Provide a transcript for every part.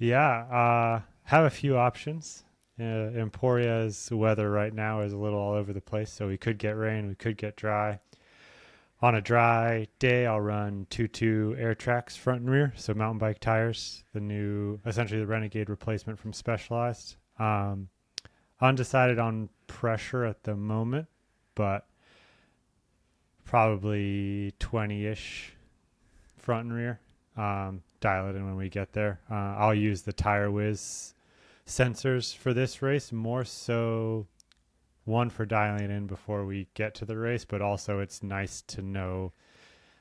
Yeah, have a few options. Emporia's weather right now is a little all over the place, so we could get rain, we could get dry. On a dry day, I'll run 2.2 air tracks front and rear, so mountain bike tires, the new, essentially the Renegade replacement from Specialized. Undecided on pressure at the moment, but probably 20-ish front and rear. Dial it in when we get there. I'll use the Tire Whiz sensors for this race, more so one for dialing it in before we get to the race, but also it's nice to know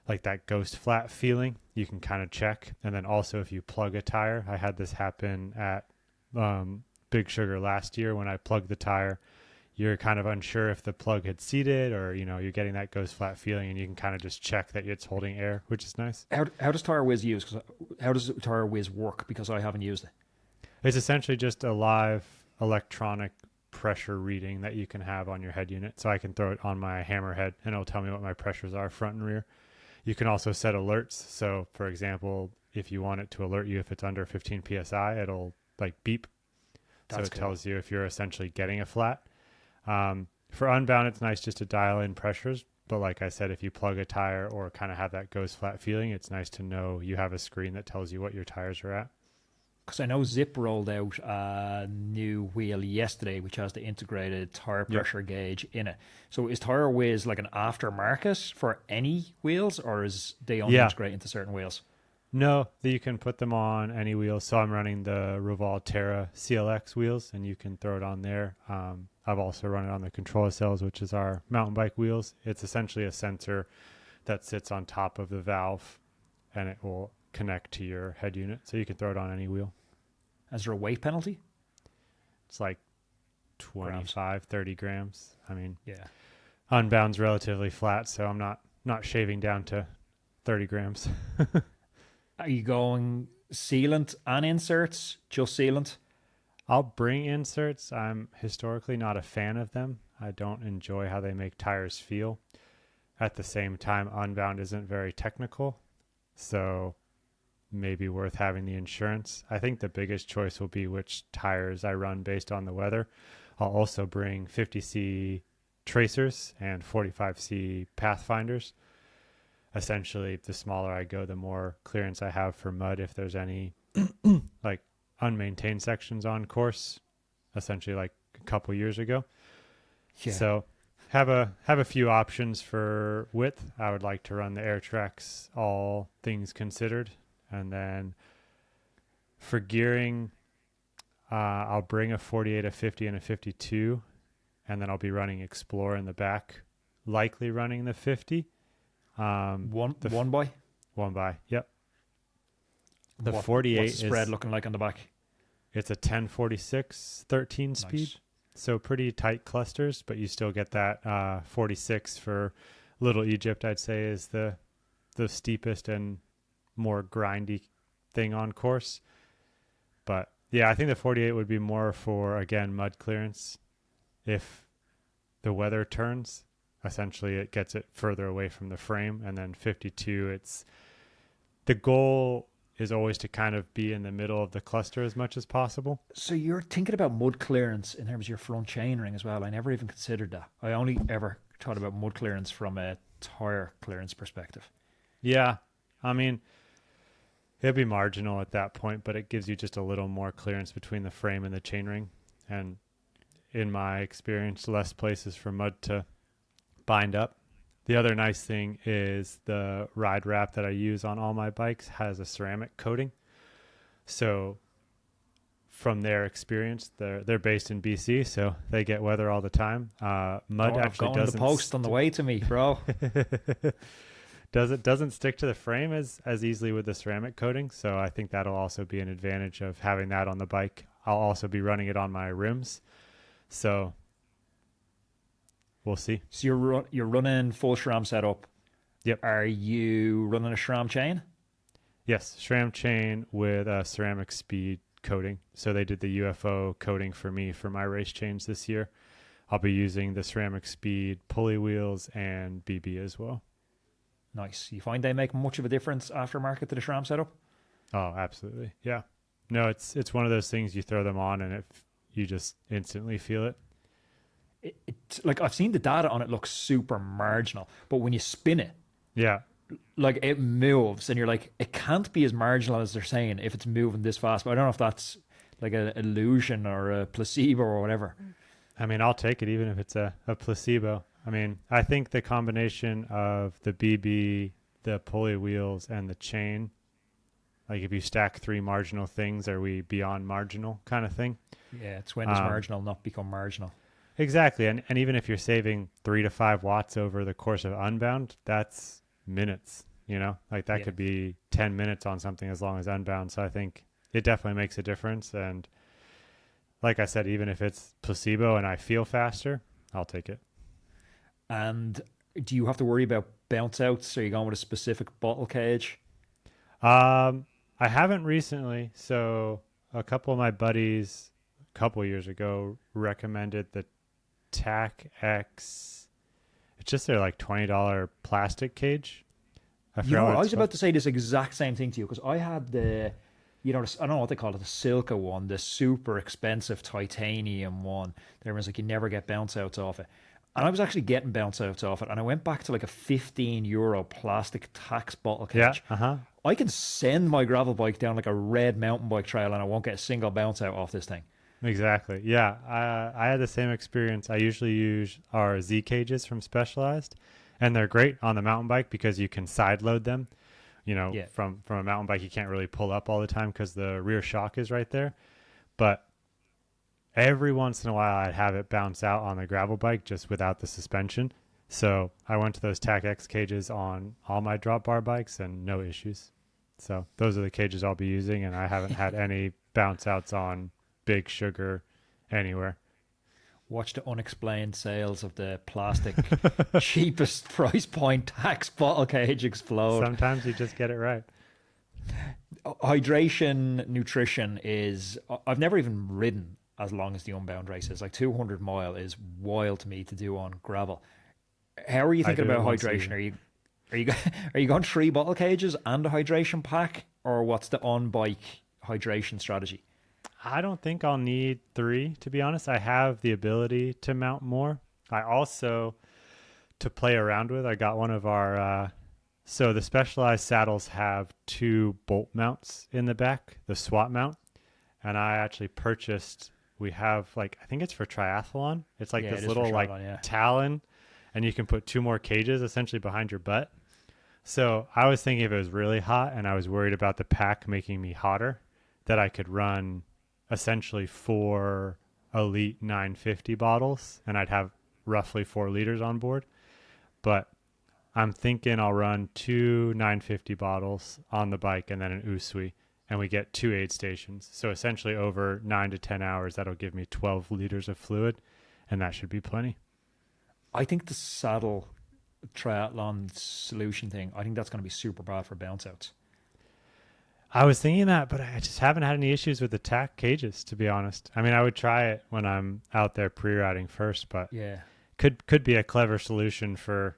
like that ghost flat feeling. You can kind of check. And then also if you plug a tire, I had this happen at Big Sugar last year when I plugged the tire. You're kind of unsure if the plug had seated or, you're getting that ghost flat feeling, and you can kind of just check that it's holding air, which is nice. How does Tire Whiz use? How does Tire Whiz work? Because I haven't used it. It's essentially just a live electronic pressure reading that you can have on your head unit. So I can throw it on my hammerhead and it'll tell me what my pressures are front and rear. You can also set alerts. So for example, if you want it to alert you if it's under 15 psi, it'll like beep. That's so it tells you if you're essentially getting a flat. For Unbound, it's nice just to dial in pressures. But like I said, if you plug a tire or kind of have that ghost flat feeling, it's nice to know you have a screen that tells you what your tires are at. Because I know Zip rolled out a new wheel yesterday, which has the integrated tire pressure gauge in it. So is Tire Whiz like an aftermarket for any wheels, or is they only integrate into certain wheels? No, you can put them on any wheels. So I'm running the Revolve Terra CLX wheels, and you can throw it on there. I've also run it on the Controller Cells, which is our mountain bike wheels. It's essentially a sensor that sits on top of the valve, and it will connect to your head unit. So you can throw it on any wheel. Is there a weight penalty? It's like 25, 30 grams. I mean, yeah. Unbound's relatively flat, so I'm not shaving down to 30 grams. Are you going sealant and inserts? Just sealant? I'll bring inserts. I'm historically not a fan of them. I don't enjoy how they make tires feel. At the same time, Unbound isn't very technical, so maybe worth having the insurance. I think the biggest choice will be which tires I run based on the weather. I'll also bring 50C tracers and 45C pathfinders. Essentially, the smaller I go, the more clearance I have for mud if there's any like unmaintained sections on course, essentially like a couple years ago. Yeah. So have a few options for width. I would like to run the air tracks, all things considered. And then for gearing, I'll bring a 48, a 50, and a 52. And then I'll be running Explore in the back, likely running the 50. One by? One by, yep. The What, 48 what's the spread looking like on the back? It's a 1046, 13 speed. Nice. So pretty tight clusters, but you still get that 46 for Little Egypt, I'd say, is the steepest and more grindy thing on course. But yeah, I think the 48 would be more for, again, mud clearance. If the weather turns, essentially it gets it further away from the frame. And then 52, it's the goal is always to kind of be in the middle of the cluster as much as possible. So you're thinking about mud clearance in terms of your front chainring as well. I never even considered that. I only ever thought about mud clearance from a tire clearance perspective. Yeah, I mean, it'd be marginal at that point, but it gives you just a little more clearance between the frame and the chainring. And in my experience, less places for mud to bind up. The other nice thing is the ride wrap that I use on all my bikes has a ceramic coating. So from their experience, they're based in BC, so they get weather all the time. Mud actually doesn't the post on the way to me, bro. doesn't stick to the frame as easily with the ceramic coating, so I think that'll also be an advantage of having that on the bike. I'll also be running it on my rims, so we'll see. So you're running full SRAM setup. Yep. Are you running a SRAM chain? Yes, SRAM chain with a ceramic speed coating. So they did the UFO coating for me for my race chains this year. I'll be using the ceramic speed pulley wheels and BB as well. Nice. You find they make much of a difference aftermarket to the SRAM setup? Oh, absolutely. Yeah. No, it's one of those things you throw them on and you just instantly feel it. It's like I've seen the data on it look super marginal, but when you spin it, Yeah. like it moves, and you're like, it can't be as marginal as they're saying if it's moving this fast. But I don't know if that's like an illusion or a placebo or whatever. I mean, I'll take it even if it's a placebo. I mean, I think the combination of the BB, the pulley wheels, and the chain, like if you stack three marginal things, are we beyond marginal kind of thing? Yeah, it's when does marginal not become marginal? Exactly. And even if you're saving 3 to 5 watts over the course of Unbound, that's minutes, like that could be 10 minutes on something as long as Unbound. So I think it definitely makes a difference. And like I said, even if it's placebo and I feel faster, I'll take it. And do you have to worry about bounce outs? Are you going with a specific bottle cage? I haven't recently. So a couple of my buddies a couple years ago recommended the Tack X. It's just their like $20 plastic cage. I was about to say this exact same thing to you, because I had the, I don't know what they call it, the Silka one, the super expensive titanium one. Everyone's like, you never get bounce outs off it. And I was actually getting bounce outs off it. And I went back to like a €15 plastic tax bottle cage. Yeah, I can send my gravel bike down like a red mountain bike trail and I won't get a single bounce out off this thing. Exactly. Yeah, I had the same experience. I usually use our Zcages from Specialized, and they're great on the mountain bike because you can side load them. From a mountain bike, you can't really pull up all the time because the rear shock is right there. But every once in a while, I'd have it bounce out on the gravel bike just without the suspension. So I went to those Tack X cages on all my drop bar bikes and no issues. So those are the cages I'll be using, and I haven't had any bounce outs on Big Sugar anywhere. Watch the unexplained sales of the plastic cheapest price point tax bottle cage explode. Sometimes you just get it right. Hydration, nutrition is, I've never even ridden as long as the Unbound race is. Like 200 mile is wild to me to do on gravel. How are you thinking about hydration? Are you going 3 bottle cages and a hydration pack, or what's the on bike hydration strategy? I don't think I'll need 3, to be honest. I have the ability to mount more. I also, to play around with, I got one of our, so the Specialized saddles have 2 bolt mounts in the back, the SWAT mount. And I actually purchased, we have like, I think it's for triathlon. It's like this little talon, and you can put 2 more cages essentially behind your butt. So I was thinking if it was really hot and I was worried about the pack making me hotter, that I could run essentially 4 Elite 950 bottles, and I'd have roughly 4 liters on board. But I'm thinking I'll run 2 950 bottles on the bike and then an Usui, and we get 2 aid stations. So essentially over 9 to 10 hours, that'll give me 12 liters of fluid, and that should be plenty. I think the saddle triathlon solution thing, I think that's going to be super bad for bounce outs. I was thinking that, but I just haven't had any issues with the Tack Cages, to be honest. I mean, I would try it when I'm out there pre-riding first, but could be a clever solution for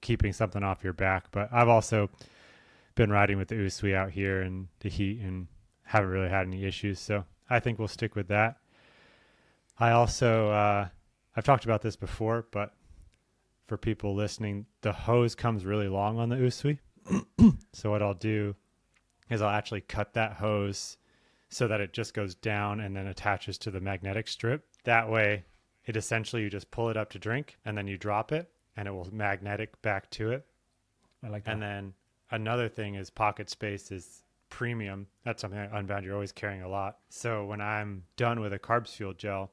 keeping something off your back. But I've also been riding with the Usui out here in the heat and haven't really had any issues. So I think we'll stick with that. I also, I've talked about this before, but for people listening, the hose comes really long on the Usui. So what I'll do is I'll actually cut that hose so that it just goes down and then attaches to the magnetic strip. That way, it essentially, you just pull it up to drink and then you drop it and it will magnetic back to it. I like that. And then another thing is pocket space is premium. That's something at Unbound you're always carrying a lot. So when I'm done with a carbs fuel gel,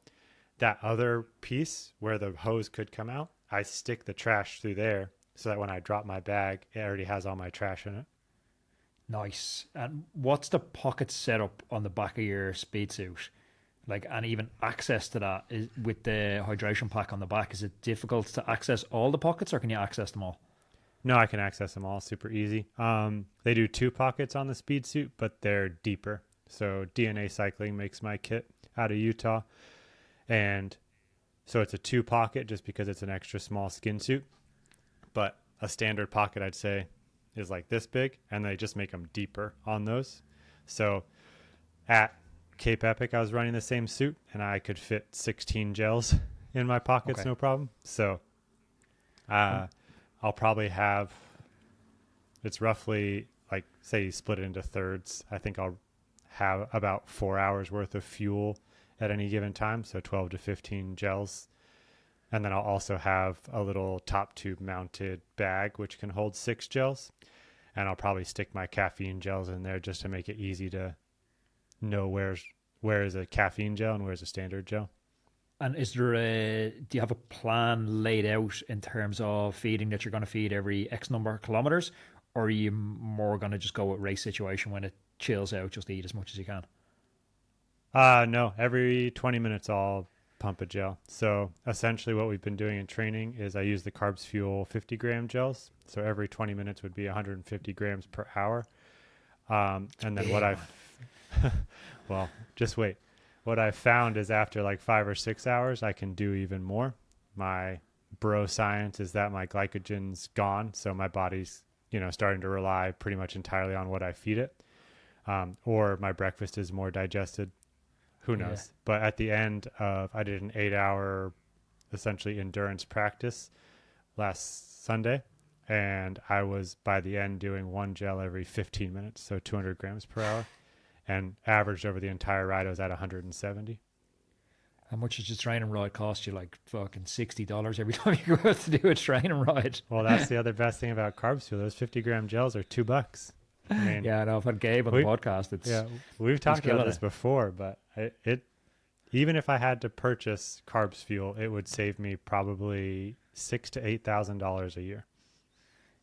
that other piece where the hose could come out, I stick the trash through there so that when I drop my bag, it already has all my trash in it. Nice. And what's the pocket setup on the back of your speed suit? Like, and even access to that is, with the hydration pack on the back, is it difficult to access all the pockets, or can you access them all? No, I can access them all super easy. They do 2 pockets on the speed suit, but they're deeper. So DNA Cycling makes my kit out of Utah. And so it's a 2 pocket just because it's an extra small skin suit. But a standard pocket, I'd say, is like this big, and they just make them deeper on those. So at Cape Epic, I was running the same suit, and I could fit 16 gels in my pockets, Okay. no problem. So I'll probably have, it's roughly like, say you split it into thirds. I think I'll have about 4 hours worth of fuel at any given time. So 12 to 15 gels. And then I'll also have a little top tube mounted bag, which can hold 6 gels. And I'll probably stick my caffeine gels in there just to make it easy to know where is a caffeine gel and where's a standard gel. And do you have a plan laid out in terms of feeding that you're going to feed every X number of kilometers? Or are you more going to just go with race situation when it chills out, just eat as much as you can? No, every 20 minutes I'll pump a gel. So essentially what we've been doing in training is I use the Carbs Fuel 50 gram gels. So every 20 minutes would be 150 grams per hour. And then what I've, well, just wait. What I've found is after like 5 or 6 hours, I can do even more. My bro science is that my glycogen's gone. So my body's, starting to rely pretty much entirely on what I feed it. Or my breakfast is more digested. Who knows? Yeah. But at the end of, I did an 8-hour essentially endurance practice last Sunday. And I was by the end doing 1 gel every 15 minutes. So 200 grams per hour. And averaged over the entire ride, I was at 170. How much does your training ride cost you? Like fucking $60 every time you go out to do a training ride. Well, that's the other best thing about Carbs Fuel. Those 50 gram gels are $2. I mean, yeah, I know. I've had Gabe on the podcast. We've talked about this before, but it even if I had to purchase Carbs Fuel, it would save me probably $6,000 to $8,000 a year.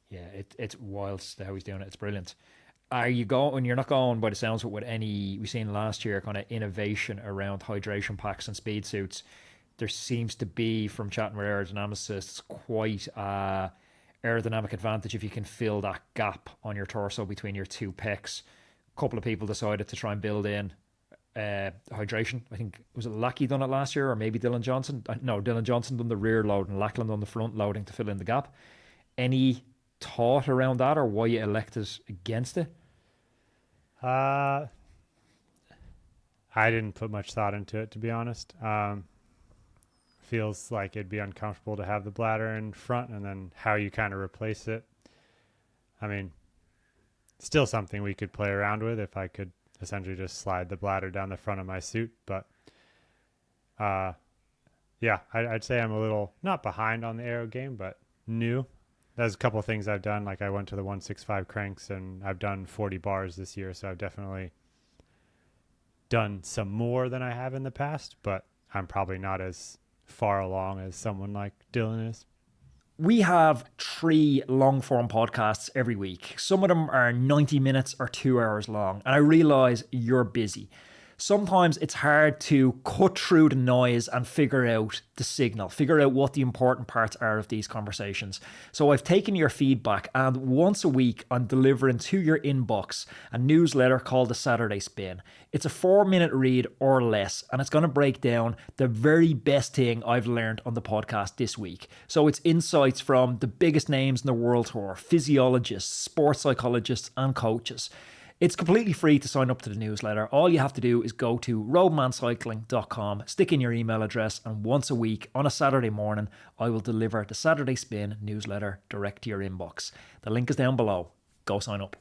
Yeah, it's wild how he's doing it. It's brilliant. Are you going? You're not going by the sounds of it with any. We've seen last year kind of innovation around hydration packs and speed suits. There seems to be, from chatting with aerodynamicists, quite aerodynamic advantage if you can fill that gap on your torso between your two pecs. A couple of people decided to try and build in hydration. I think, was it Lackey done it last year, or maybe Dylan Johnson? No, Dylan Johnson done the rear load and Lackland on the front loading to fill in the gap. Any thought around that, or why you elected against it? I didn't put much thought into it, to be honest. Feels like it'd be uncomfortable to have the bladder in front, and then how you kind of replace it. I mean, still something we could play around with if I could essentially just slide the bladder down the front of my suit. But yeah, I'd say I'm a little, not behind on the aero game, but new. There's a couple of things I've done. Like I went to the 165 cranks and I've done 40 bars this year. So I've definitely done some more than I have in the past, but I'm probably not as far along as someone like Dylan is. We have 3 long form podcasts every week. Some of them are 90 minutes or 2 hours long. And I realize you're busy. Sometimes it's hard to cut through the noise and figure out the signal, figure out what the important parts are of these conversations. So I've taken your feedback, and once a week I'm delivering to your inbox a newsletter called The Saturday Spin. It's a 4-minute read or less, and it's going to break down the very best thing I've learned on the podcast this week. So it's insights from the biggest names in the world tour, physiologists, sports psychologists, and coaches. It's completely free to sign up to the newsletter. All you have to do is go to roadmancycling.com, stick in your email address, and once a week on a Saturday morning, I will deliver the Saturday Spin newsletter direct to your inbox. The link is down below. Go sign up.